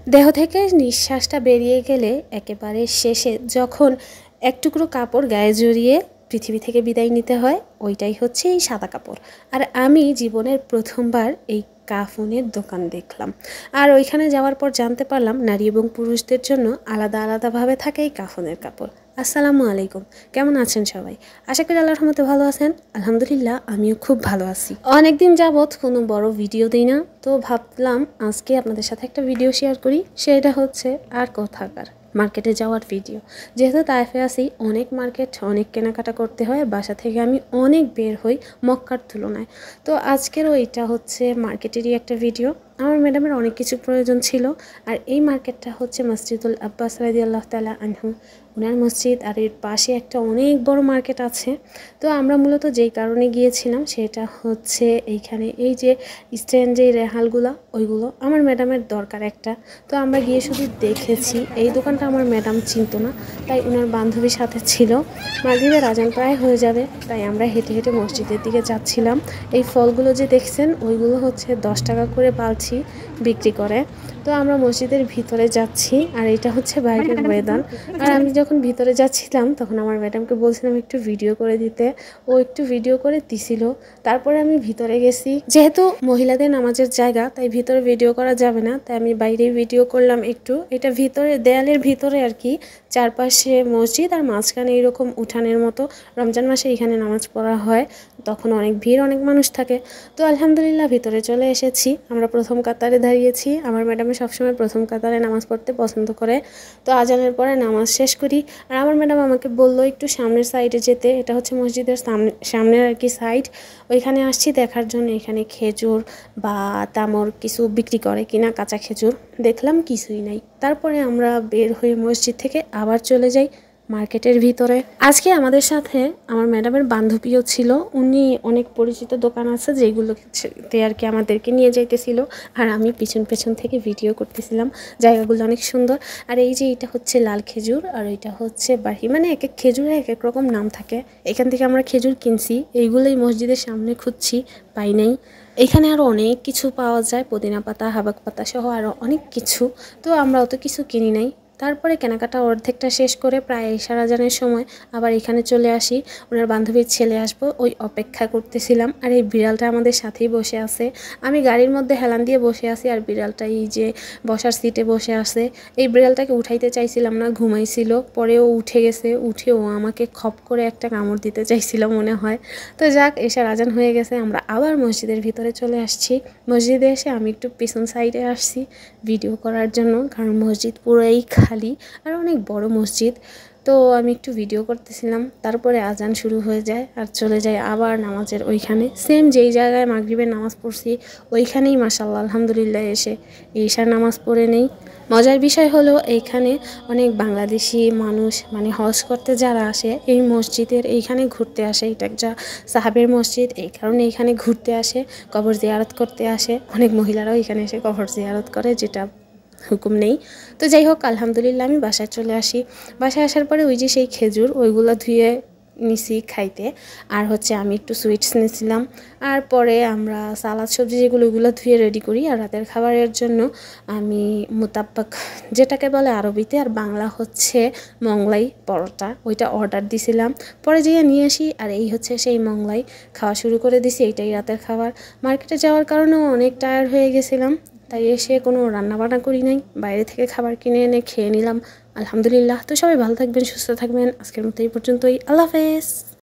দেহ থেকে নিঃশ্বাসটা বেরিয়ে গেলে একেবারে শেষে যখন এক টুকরো কাপড় গায়ে জড়িয়ে পৃথিবী থেকে বিদায় নিতে হয়, ওইটাই হচ্ছে এই সাদা কাপড়। আর আমি জীবনের প্রথমবার এই কাফনের দোকান দেখলাম। আর ওইখানে যাওয়ার পর জানতে পারলাম নারী এবং পুরুষদের জন্য আলাদা আলাদাভাবে থাকে এই কাফনের কাপড়। আসসালামু আলাইকুম, কেমন আছেন সবাই? আশা করি আল্লাহর রহমতে ভালো আছেন। আলহামদুলিল্লাহ, আমিও খুব ভালো আছি। অনেকদিন যাবৎ কোনো বড় ভিডিও দিই না, তো ভাবলাম আজকে আপনাদের সাথে একটা ভিডিও শেয়ার করি। সেটা হচ্ছে আর কোথাকার মার্কেটে যাওয়ার ভিডিও। যেহেতু তাইফে আছি, অনেক মার্কেট, অনেক কেনাকাটা করতে হয়। বাসা থেকে আমি অনেক বের হই মক্কার তুলনায়। তো আজকের ওইটা হচ্ছে মার্কেটেরই একটা ভিডিও। আমার ম্যাডামের অনেক কিছু প্রয়োজন ছিল। আর এই মার্কেটটা হচ্ছে মসজিদুল আব্বাস রাদিয়াল্লাহু তাআলা আনহু, ওনার মসজিদ। আর এর পাশে একটা অনেক বড় মার্কেট আছে। তো আমরা মূলত যেই কারণে গিয়েছিলাম সেটা হচ্ছে এইখানে এই যে স্ট্যান্ড যে রেহালগুলো, ওইগুলো আমার ম্যাডামের দরকার একটা। তো আমরা গিয়ে শুধু দেখেছি। এই দোকানটা আমার ম্যাডাম চিনতো না, তাই ওনার বান্ধবীর সাথে ছিল। মাগরিবের আজান প্রায় হয়ে যাবে, তাই আমরা হেঁটে হেঁটে মসজিদের দিকে যাচ্ছিলাম। এই ফলগুলো যে দেখছেন, ওইগুলো হচ্ছে 10 টাকা করে পালছি বিক্রি করে। তো আমরা মসজিদের ভিতরে যাচ্ছি, আর এটা হচ্ছে বাইরের ময়দান। আর আমি যখন ভিতরে যাচ্ছিলাম তখন আমার ম্যাডামকে বলছিলাম একটু ভিডিও করে দিতে, ও একটু ভিডিও করে দিছিল। তারপরে আমি ভিতরে গেছি। যেহেতু মহিলাদের নামাজের জায়গা, তাই ভিতরে ভিডিও করা যাবে না, তাই আমি বাইরেই ভিডিও করলাম একটু। এটা ভিতরে দেয়ালের ভিতরে আর কি, চারপাশে মসজিদ আর মাঝখানে এরকম উঠানের মতো। রমজান মাসে এখানে নামাজ পড়া হয়, তখন অনেক ভিড়, অনেক মানুষ থাকে। তো আলহামদুলিল্লাহ ভিতরে চলে এসেছি। আমরা প্রথম কাতারে দাঁড়িয়েছি। আমার ম্যাডামে সবসময় প্রথম কাতারে নামাজ পড়তে পছন্দ করে। তো আজানের পরে নামাজ শেষ করি। আর আমার ম্যাডাম আমাকে বললো একটু সামনের সাইডে যেতে। এটা হচ্ছে মসজিদের সামনের আর কি সাইড। ওইখানে আসছি দেখার জন্য এখানে খেজুর বা তামর কিছু বিক্রি করে কিনা, কাঁচা খেজুর। দেখলাম কিছুই নাই। তারপরে আমরা বের হয়ে মসজিদ থেকে আবার চলে যাই মার্কেটের ভিতরে। আজকে আমাদের সাথে আমার ম্যাডামের বান্ধবীও ছিল। উনি অনেক পরিচিত দোকান আছে যেগুলোতে আর কি আমাদেরকে নিয়ে যাইতেছিল। আর আমি পিছন পেছন থেকে ভিডিও করতেছিলাম। জায়গাগুলো অনেক সুন্দর। আর এই যে এটা হচ্ছে লাল খেজুর, আর এটা হচ্ছে বাড়ি, মানে এক এক খেজুরের এক এক রকম নাম থাকে। এখান থেকে আমরা খেজুর কিনছি। এইগুলোই মসজিদের সামনে খুঁজছি, পাই নাই। এখানে আরও অনেক কিছু পাওয়া যায়, পুদিনা পাতা, হাবাক পাতা সহ আরও অনেক কিছু। তো আমরা অত কিছু কিনি নাই। তারপরে কেনাকাটা অর্ধেকটা শেষ করে প্রায় ইশার আজানের সময় আবার এখানে চলে আসি। ওনার বান্ধবীর ছেলে আসবো, ওই অপেক্ষা করতেছিলাম। আর এই বিড়ালটা আমাদের সাথেই বসে আছে। আমি গাড়ির মধ্যে হেলান দিয়ে বসে আছি, আর বিড়ালটা এই যে বসার সিটে বসে আছে। এই বিড়ালটাকে উঠাইতে চাইছিলাম না, ঘুমাইছিল। পরেও উঠে গেছে, উঠেও আমাকে খপ করে একটা কামড় দিতে চাইছিল মনে হয়। তো যাক, এশার আজান হয়ে গেছে, আমরা আবার মসজিদের ভিতরে চলে আসছি। মসজিদে এসে আমি একটু পিছন সাইডে আসছি ভিডিও করার জন্য, কারণ মসজিদ পুরোই খালি আর অনেক বড় মসজিদ। তো আমি একটু ভিডিও করতেছিলাম। তারপরে আজান শুরু হয়ে যায় আর চলে যায় আবার নামাজের ওইখানে, সেম যেই জায়গায় মাগরিবের নামাজ পড়ছি ওইখানেই মাশাআল্লাহ আলহামদুলিল্লাহ এসে ঈশার নামাজ পড়ে নেই। মজার বিষয় হলো এইখানে অনেক বাংলাদেশি মানুষ, মানে হজ করতে যারা আসে এই মসজিদের এইখানে ঘুরতে আসে। এটা একটা সাহাবের মসজিদ, এই কারণে এইখানে ঘুরতে আসে, কবর জিয়ারত করতে আসে। অনেক মহিলারাও এখানে এসে কবর জিয়ারত করে, যেটা হুকুম নেই। তো যাই হোক, আলহামদুলিল্লাহ আমি বাসায় চলে আসি। বাসায় আসার পরে ওই যে সেই খেজুর, ওইগুলো ধুয়ে নিছি খাইতে। আর হচ্ছে আমি একটু সুইটস নিয়েছিলাম। আর পরে আমরা সালাদ সবজি যেগুলো, ওইগুলো ধুয়ে রেডি করি। আর রাতের খাবারের জন্য আমি মুতাব্বাক, যেটাকে বলে আরবিতে, আর বাংলা হচ্ছে মোগলাই পরোটা, ওইটা অর্ডার দিছিলাম। পরে যেয়ে নিয়ে আসি, আর এই হচ্ছে সেই মোগলাই। খাওয়া শুরু করে দিছি, এইটাই রাতের খাবার। মার্কেটে যাওয়ার কারণেও অনেক টায়ার্ড হয়ে গেছিলাম, তাই এসে কোনো রান্নাবান্না করি নাই, বাইরে থেকে খাবার কিনে এনে খেয়ে নিলাম। আলহামদুলিল্লাহ। তো সবাই ভালো থাকবেন, সুস্থ থাকবেন। আজকের মতো এই পর্যন্তই। আল্লাহ হাফেজ।